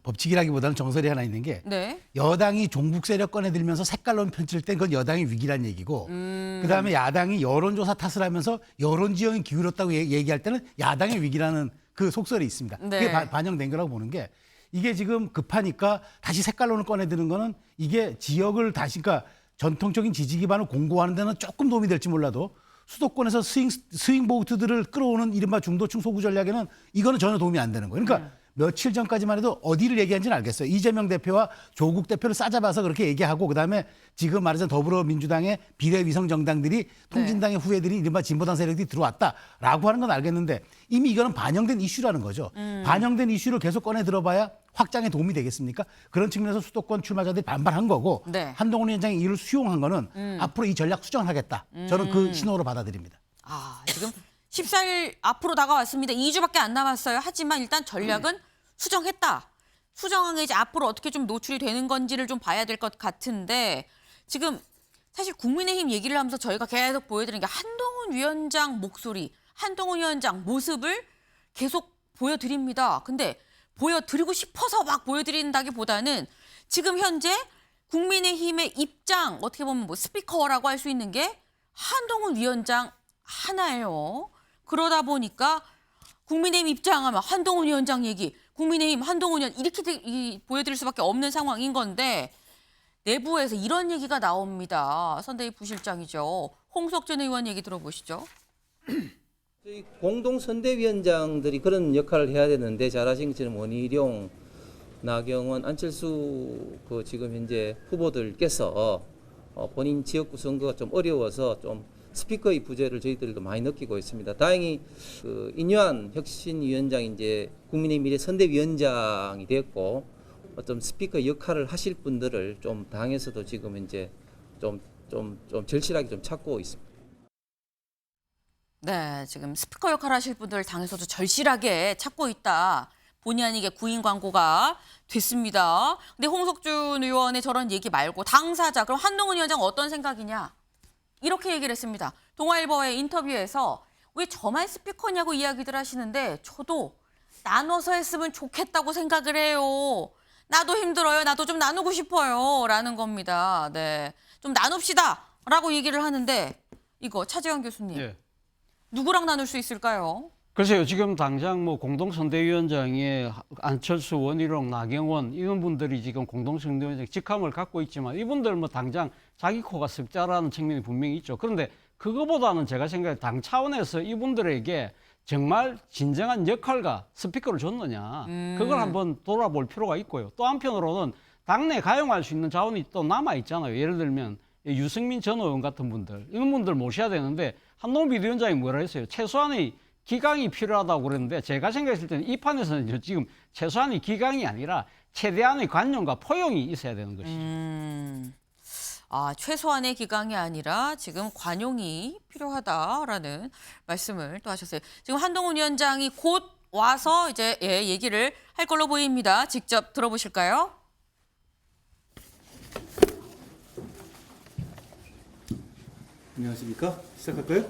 법칙이라기보다는 정설이 하나 있는 게 네. 여당이 종북 세력 꺼내들면서 색깔론 펼칠 때 그건 여당의 위기란 얘기고 그다음에 야당이 여론조사 탓을 하면서 여론 지형이 기울었다고 얘기할 때는 야당의 위기라는 그 속설이 있습니다. 네. 그게 반영된 거라고 보는 게 이게 지금 급하니까 다시 색깔론을 꺼내드는 거는 이게 지역을 다시 그러니까 전통적인 지지 기반을 공고하는 데는 조금 도움이 될지 몰라도 수도권에서 스윙 보트들을 끌어오는 이른바 중도층 소구 전략에는 이거는 전혀 도움이 안 되는 거예요. 그러니까 며칠 전까지만 해도 어디를 얘기한지는 알겠어요. 이재명 대표와 조국 대표를 싸잡아서 그렇게 얘기하고 그다음에 지금 말하자면 더불어민주당의 비례위성 정당들이 통진당의 후예들이 이른바 진보당 세력들이 들어왔다라고 하는 건 알겠는데 이미 이거는 반영된 이슈라는 거죠. 반영된 이슈를 계속 꺼내 들어봐야 확장에 도움이 되겠습니까? 그런 측면에서 수도권 출마자들이 반발한 거고 네. 한동훈 위원장이 이를 수용한 거는 앞으로 이 전략 수정하겠다. 저는 그 신호로 받아들입니다. 지금 14일 앞으로 다가왔습니다. 2주밖에 안 남았어요. 하지만 일단 전략은 수정했다. 수정한 게 이제 앞으로 어떻게 좀 노출이 되는 건지를 좀 봐야 될 것 같은데 지금 사실 국민의힘 얘기를 하면서 저희가 계속 보여드리는 게 한동훈 위원장 목소리, 한동훈 위원장 모습을 계속 보여드립니다. 근데 보여드리고 싶어서 막 보여드린다기보다는 지금 현재 국민의힘의 입장, 어떻게 보면 뭐 스피커라고 할 수 있는 게 한동훈 위원장 하나예요. 그러다 보니까 국민의힘 입장하면 한동훈 위원장 얘기, 국민의힘 한동훈 위원 이렇게 보여드릴 수밖에 없는 상황인 건데 내부에서 이런 얘기가 나옵니다. 선대위 부실장이죠. 홍석천 의원 얘기 들어보시죠. 저희 공동선대위원장들이 그런 역할을 해야 되는데 잘 아신 것처럼 원희룡, 나경원, 안철수 그 지금 현재 후보들께서 본인 지역구 선거가 좀 어려워서 좀 스피커의 부재를 저희들도 많이 느끼고 있습니다. 다행히 그 인유한 혁신위원장이 이제 국민의 미래 선대위원장이 됐고 어떤 스피커 역할을 하실 분들을 좀 당에서도 지금 이제 좀 절실하게 좀 찾고 있습니다. 네, 지금 스피커 역할 하실 분들 당에서도 절실하게 찾고 있다. 본의 아니게 구인 광고가 됐습니다. 근데 홍석준 의원의 저런 얘기 말고 당사자, 그럼 한동훈 위원장 어떤 생각이냐? 이렇게 얘기를 했습니다. 동아일보의 인터뷰에서 왜 저만 스피커냐고 이야기들 하시는데 저도 나눠서 했으면 좋겠다고 생각을 해요. 나도 힘들어요. 나도 좀 나누고 싶어요. 라는 겁니다. 네, 좀 나눕시다. 라고 얘기를 하는데 이거 차재현 교수님. 예. 누구랑 나눌 수 있을까요? 글쎄요, 지금 당장 뭐 공동선대위원장에 안철수, 원희룡, 나경원 이런 분들이 지금 공동선대위원장 직함을 갖고 있지만 이분들 뭐 당장 자기 코가 습자라는 측면이 분명히 있죠. 그런데 그거보다는 제가 생각해 당 차원에서 이분들에게 정말 진정한 역할과 스피커를 줬느냐 그걸 한번 돌아볼 필요가 있고요. 또 한편으로는 당내 가용할 수 있는 자원이 또 남아 있잖아요. 예를 들면 유승민 전 의원 같은 분들 이런 분들 모셔야 되는데 한동훈 비대위원장이 뭐라 했어요? 최소한의 기강이 필요하다고 그랬는데 제가 생각했을 때는 이 판에서는 지금 최소한의 기강이 아니라 최대한의 관용과 포용이 있어야 되는 것이죠. 최소한의 기강이 아니라 지금 관용이 필요하다라는 말씀을 또 하셨어요. 지금 한동훈 위원장이 곧 와서 이제 얘기를 할 걸로 보입니다. 직접 들어보실까요? 안녕하십니까? 시작할까요?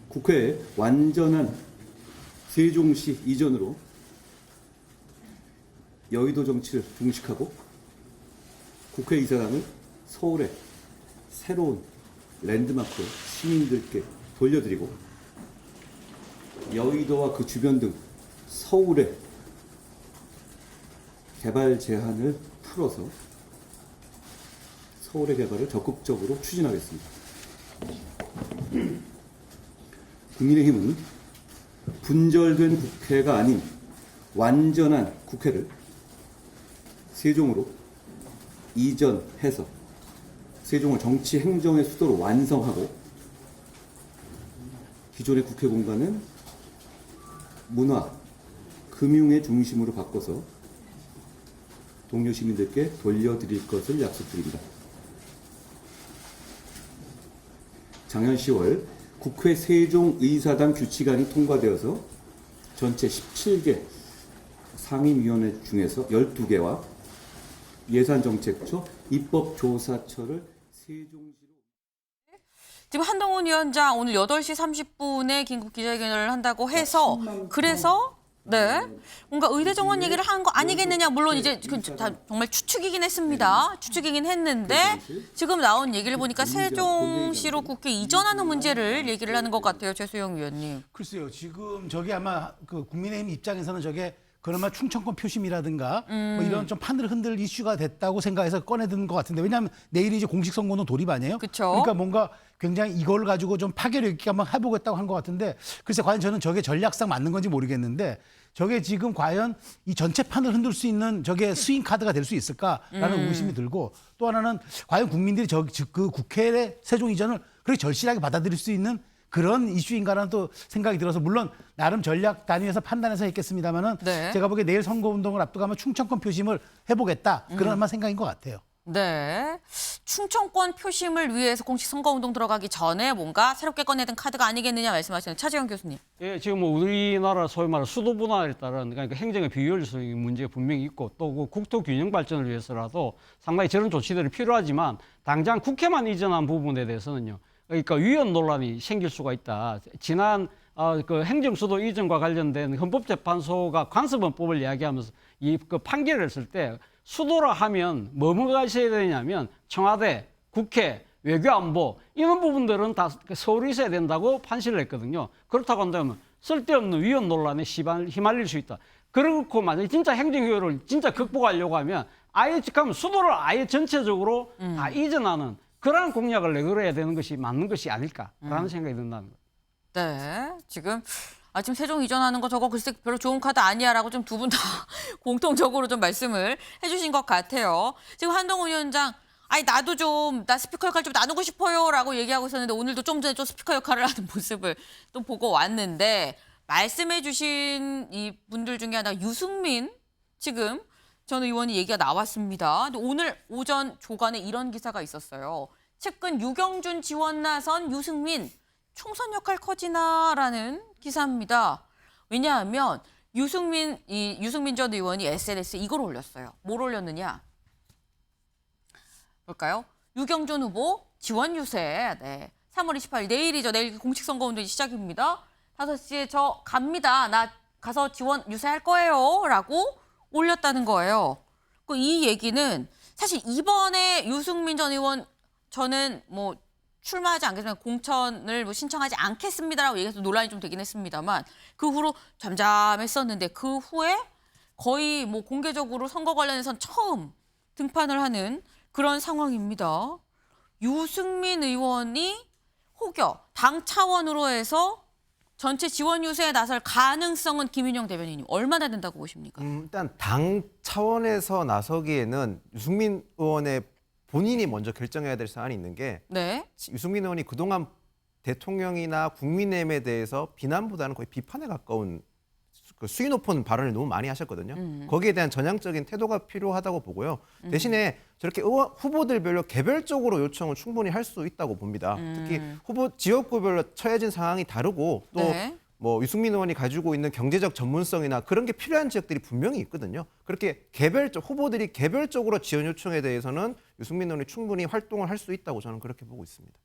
국회의 완전한 세종시 이전으로 여의도 정치를 종식하고 국회의사당을 서울의 새로운 랜드마크로 시민들께 돌려드리고 여의도와 그 주변 등 서울의 개발 제한을 풀어서 서울의 개발을 적극적으로 추진하겠습니다. 국민의힘은 분절된 국회가 아닌 완전한 국회를 세종으로 이전해서 세종을 정치 행정의 수도로 완성하고 기존의 국회 공간은 문화, 금융의 중심으로 바꿔서 동료 시민들께 돌려드릴 것을 약속드립니다. 작년 10월 국회 세종의사당 규칙안이 통과되어서 전체 17개 상임위원회 중에서 12개와 예산정책처, 입법조사처를 세종시로. 지금 한동훈 위원장 오늘 8시 30분에 긴급 기자회견을 한다고 해서 그래서 네 뭔가 의대 정원 얘기를 하는 거 아니겠느냐. 물론 이제 다 정말 추측이긴 했습니다. 추측이긴 했는데 지금 나온 얘기를 보니까 세종시로 국회 이전하는 문제를 얘기를 하는 것 같아요. 최수영 위원님. 글쎄요, 지금 저게 아마 그 국민의힘 입장에서는 저게 그나마 충청권 표심이라든가 뭐 이런 좀 판을 흔들 이슈가 됐다고 생각해서 꺼내든 것 같은데 왜냐하면 내일이 이제 공식 선거는 돌입 아니에요? 그쵸. 그러니까 뭔가 굉장히 이걸 가지고 좀 파괴력 있게 한번 해보겠다고 한 것 같은데 글쎄 과연 저는 저게 전략상 맞는 건지 모르겠는데 저게 지금 과연 이 전체 판을 흔들 수 있는 저게 스윙 카드가 될 수 있을까라는 의심이 들고 또 하나는 과연 국민들이 그 국회 세종 이전을 그렇게 절실하게 받아들일 수 있는 그런 이슈인가라는 또 생각이 들어서 물론 나름 전략 단위에서 판단해서 했겠습니다만은 네. 제가 보기에 내일 선거운동을 앞두고 하면 충청권 표심을 해보겠다 그런 아마 생각인 것 같아요. 네. 충청권 표심을 위해서 공식 선거운동 들어가기 전에 뭔가 새롭게 꺼내든 카드가 아니겠느냐 말씀하시는 차재현 교수님. 예, 지금 뭐 우리나라 소위 말하는 수도 분할에 따른 그러니까 행정의 비효율성의 문제가 분명히 있고 또 그 국토 균형 발전을 위해서라도 상당히 저런 조치들이 필요하지만 당장 국회만 이전한 부분에 대해서는요. 그러니까 위헌 논란이 생길 수가 있다. 지난 그 행정수도 이전과 관련된 헌법재판소가 관습헌법을 이야기하면서 그 판결을 했을 때 수도라 하면 뭐가 있어야 되냐면 청와대, 국회, 외교안보 이런 부분들은 다 서울에 있어야 된다고 판시를 했거든요. 그렇다고 한다면 쓸데없는 위헌 논란에 휘말릴 수 있다. 그렇고 만약에 진짜 행정효율을 진짜 극복하려고 하면 아예 지금 수도를 아예 전체적으로 다 이전하는 그러한 공약을 내걸어야 되는 것이 맞는 것이 아닐까라는 생각이 든다는 거예요. 네. 지금 세종 이전하는 거 저거 글쎄 별로 좋은 카드 아니야라고 좀 두 분 다 공통적으로 좀 말씀을 해주신 것 같아요. 지금 한동훈 위원장 나도 나 스피커 역할 좀 나누고 싶어요라고 얘기하고 있었는데 오늘도 좀 전에 좀 스피커 역할을 하는 모습을 또 보고 왔는데 말씀해주신 이 분들 중에 하나 유승민 지금 전 의원이 얘기가 나왔습니다. 근데 오늘 오전 조간에 이런 기사가 있었어요. 측근 유경준 지원 나선 유승민 총선 역할 커지나라는 기사입니다. 왜냐하면 유승민 전 의원이 SNS에 이걸 올렸어요. 뭘 올렸느냐? 볼까요? 유경준 후보 지원 유세. 네. 3월 28일 내일이죠. 내일 공식 선거운동이 시작입니다. 5시에 저 갑니다. 나 가서 지원 유세할 거예요. 라고 올렸다는 거예요. 이 얘기는 사실 이번에 유승민 전 의원 저는 뭐 출마하지 않겠지만 공천을 뭐 신청하지 않겠습니다라고 얘기해서 논란이 좀 되긴 했습니다만 그 후로 잠잠했었는데 그 후에 거의 뭐 공개적으로 선거 관련해서는 처음 등판을 하는 그런 상황입니다. 유승민 의원이 혹여 당 차원으로 해서 전체 지원 유세에 나설 가능성은 김윤영 대변인님 얼마나 된다고 보십니까? 일단 당 차원에서 나서기에는 유승민 의원의 본인이 먼저 결정해야 될 사안이 있는 게 네. 유승민 의원이 그동안 대통령이나 국민의힘에 대해서 비난보다는 거의 비판에 가까운 그 수위 높은 발언을 너무 많이 하셨거든요. 거기에 대한 전향적인 태도가 필요하다고 보고요. 대신에 저렇게 후보들별로 개별적으로 요청을 충분히 할 수 있다고 봅니다. 특히 후보 지역구별로 처해진 상황이 다르고 또 네. 뭐 유승민 의원이 가지고 있는 경제적 전문성이나 그런 게 필요한 지역들이 분명히 있거든요. 그렇게 후보들이 개별적으로 지원 요청에 대해서는 유승민 의원이 충분히 활동을 할 수 있다고 저는 그렇게 보고 있습니다.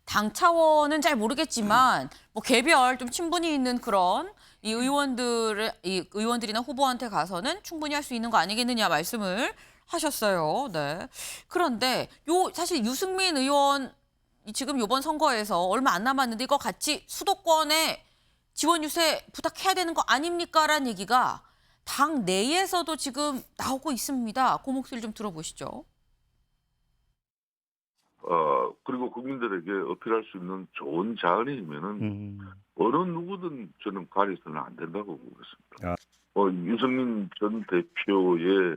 당 차원은 잘 모르겠지만 뭐 개별 좀 친분이 있는 그런 이 의원들이나 후보한테 가서는 충분히 할 수 있는 거 아니겠느냐 말씀을 하셨어요. 네. 그런데 사실 유승민 의원 지금 이번 선거에서 얼마 안 남았는데 이거 같이 수도권에 지원 유세 부탁해야 되는 거 아닙니까라는 얘기가 당 내에서도 지금 나오고 있습니다. 그 목소리 좀 들어보시죠. 그리고 국민들에게 어필할 수 있는 좋은 자원이면은 어느 누구든 저는 가려서는 안 된다고 보고 있습니다. 유승민 전 대표의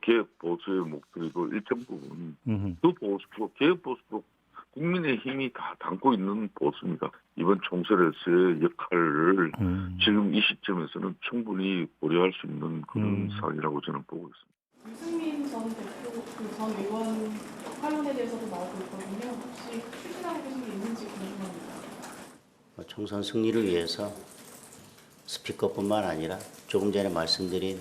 개혁 보수의 목소리도 일정 부분 그 보수도 개혁 보수도 국민의힘이 다 담고 있는 보수입니다. 이번 총선에서의 역할을 지금 이 시점에서는 충분히 고려할 수 있는 그런 상황이라고 저는 보고 있습니다. 유승민 전 대표, 전 의원 관련에 대해서도 나오고 있거든요. 혹시 추진하고 계신 게 있는지 궁금합니다. 총선 승리를 위해서 스피커뿐만 아니라 조금 전에 말씀드린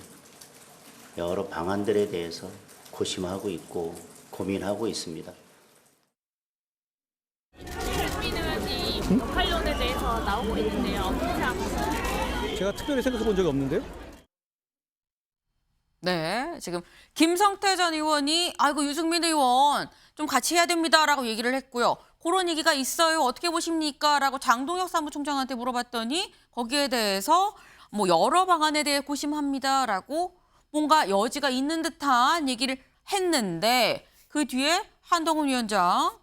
여러 방안들에 대해서 고심하고 있고 고민하고 있습니다. 유승민 의원이 관련에 대해서 나오고 있는데요. 어떻게 생각하세요? 제가 특별히 생각해 본 적이 없는데요. 네, 지금 김성태 전 의원이 유승민 의원 좀 같이 해야 됩니다라고 얘기를 했고요. 그런 얘기가 있어요. 어떻게 보십니까? 라고 장동혁 사무총장한테 물어봤더니 거기에 대해서 뭐 여러 방안에 대해 고심합니다라고 뭔가 여지가 있는 듯한 얘기를 했는데 그 뒤에 한동훈 위원장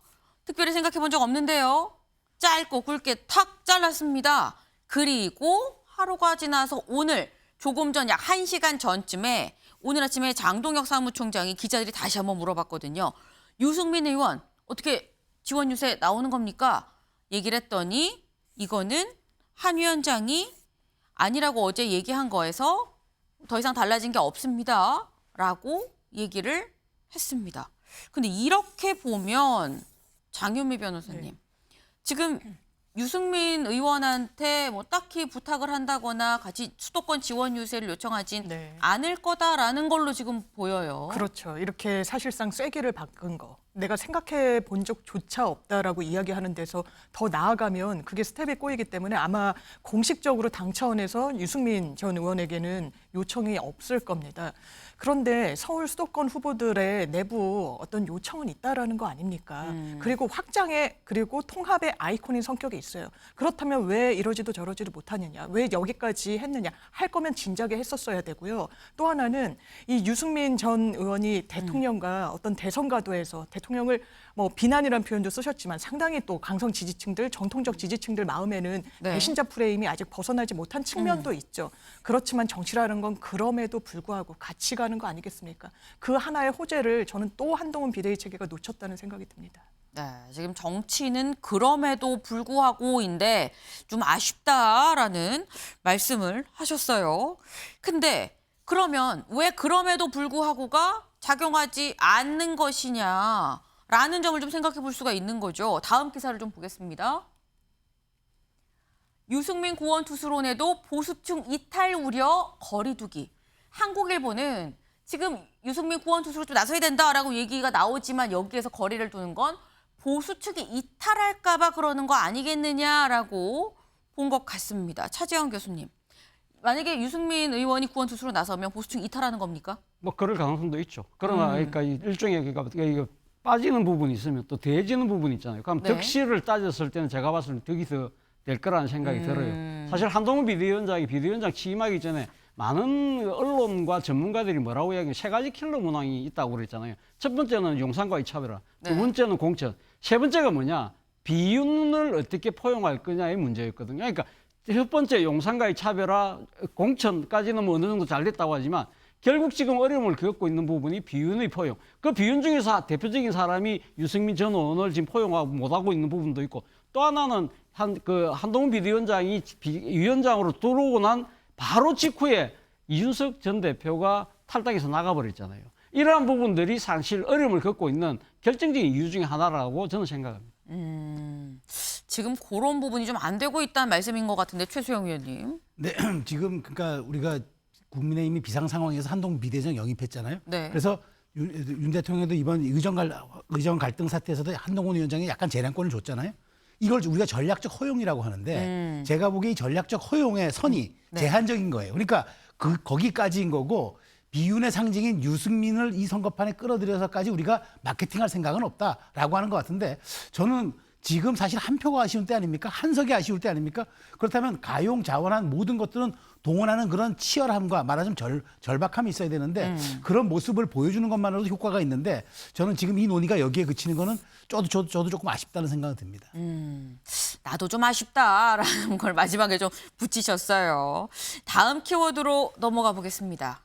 특별히 생각해 본 적 없는데요. 짧고 굵게 탁 잘랐습니다. 그리고 하루가 지나서 오늘 조금 전 약 1시간 전쯤에 오늘 아침에 장동혁 사무총장이 기자들이 다시 한번 물어봤거든요. 유승민 의원 어떻게 지원 유세 나오는 겁니까? 얘기를 했더니 이거는 한 위원장이 아니라고 어제 얘기한 거에서 더 이상 달라진 게 없습니다. 라고 얘기를 했습니다. 근데 이렇게 보면 장윤미 변호사님, 지금 유승민 의원한테 뭐 딱히 부탁을 한다거나 같이 수도권 지원 유세를 요청하진 않을 거다라는 걸로 지금 보여요. 그렇죠. 이렇게 사실상 쐐기를 박은 거. 내가 생각해 본 적조차 없다라고 이야기하는 데서 더 나아가면 그게 스텝이 꼬이기 때문에 아마 공식적으로 당 차원에서 유승민 전 의원에게는 요청이 없을 겁니다. 그런데 서울 수도권 후보들의 내부 어떤 요청은 있다라는 거 아닙니까? 그리고 확장의 그리고 통합의 아이콘인 성격이 있어요. 그렇다면 왜 이러지도 저러지도 못하느냐? 왜 여기까지 했느냐? 할 거면 진작에 했었어야 되고요. 또 하나는 이 유승민 전 의원이 대통령과 어떤 대선 가도에서 대통령을 뭐 비난이라는 표현도 쓰셨지만 상당히 또 강성 지지층들, 정통적 지지층들 마음에는 배신자 프레임이 아직 벗어나지 못한 측면도 있죠. 그렇지만 정치라는 건 그럼에도 불구하고 같이 가는 거 아니겠습니까? 그 하나의 호재를 저는 또 한동훈 비대위 체계가 놓쳤다는 생각이 듭니다. 네, 지금 정치는 그럼에도 불구하고인데 좀 아쉽다라는 말씀을 하셨어요. 근데 그러면 왜 그럼에도 불구하고가 작용하지 않는 것이냐라는 점을 좀 생각해 볼 수가 있는 거죠. 다음 기사를 좀 보겠습니다. 유승민 구원 투수론에도 보수층 이탈 우려 거리두기. 한국일보는 지금 유승민 구원 투수로 좀 나서야 된다라고 얘기가 나오지만 여기에서 거리를 두는 건 보수 측이 이탈할까 봐 그러는 거 아니겠느냐라고 본 것 같습니다. 차재현 교수님. 만약에 유승민 의원이 구원 투수로 나서면 보수층 이탈하는 겁니까? 뭐 그럴 가능성도 있죠. 그러나 그러니까 일종의 이거 빠지는 부분이 있으면 또 더해지는 부분이 있잖아요. 그럼 득실을 따졌을 때는 제가 봤을 때 득이 더 될 거라는 생각이 들어요. 사실 한동훈 비대위원장이 비대위원장 취임하기 전에 많은 언론과 전문가들이 뭐라고 이야기해요. 세 가지 킬러 문항이 있다고 그랬잖아요. 첫 번째는 용산과의 차별화, 두 번째는 공천, 세 번째가 뭐냐? 비윤을 어떻게 포용할 거냐의 문제였거든요. 그러니까 첫 번째 용산과의 차별화, 공천까지는 뭐 어느 정도 잘 됐다고 하지만 결국 지금 어려움을 겪고 있는 부분이 비윤의 포용. 그 비윤 중에서 대표적인 사람이 유승민 전 의원을 지금 포용하고 못하고 있는 부분도 있고 또 하나는 한동훈 비대위원장이 위원장으로 들어오고 난 바로 직후에 이준석 전 대표가 탈당해서 나가버렸잖아요. 이러한 부분들이 사실 어려움을 겪고 있는 결정적인 이유 중에 하나라고 저는 생각합니다. 지금 그런 부분이 좀 안 되고 있다는 말씀인 것 같은데 최수영 위원님. 네, 지금 그러니까 우리가 국민의힘이 비상 상황에서 한동훈 비대위원장 영입했잖아요. 네. 그래서 윤 대통령도 이번 의정 갈등 사태에서도 한동훈 위원장이 약간 재량권을 줬잖아요. 이걸 우리가 전략적 허용이라고 하는데 제가 보기에 전략적 허용의 선이 제한적인 거예요. 그러니까 거기까지인 거고 비윤의 상징인 유승민을 이 선거판에 끌어들여서까지 우리가 마케팅할 생각은 없다라고 하는 것 같은데 저는 지금 사실 한 표가 아쉬운 때 아닙니까? 한 석이 아쉬울 때 아닙니까? 그렇다면 가용자원한 모든 것들은 동원하는 그런 치열함과 말하자면 절박함이 있어야 되는데 그런 모습을 보여주는 것만으로도 효과가 있는데 저는 지금 이 논의가 여기에 그치는 거는 저도 조금 아쉽다는 생각이 듭니다. 나도 좀 아쉽다라는 걸 마지막에 좀 붙이셨어요. 다음 키워드로 넘어가 보겠습니다.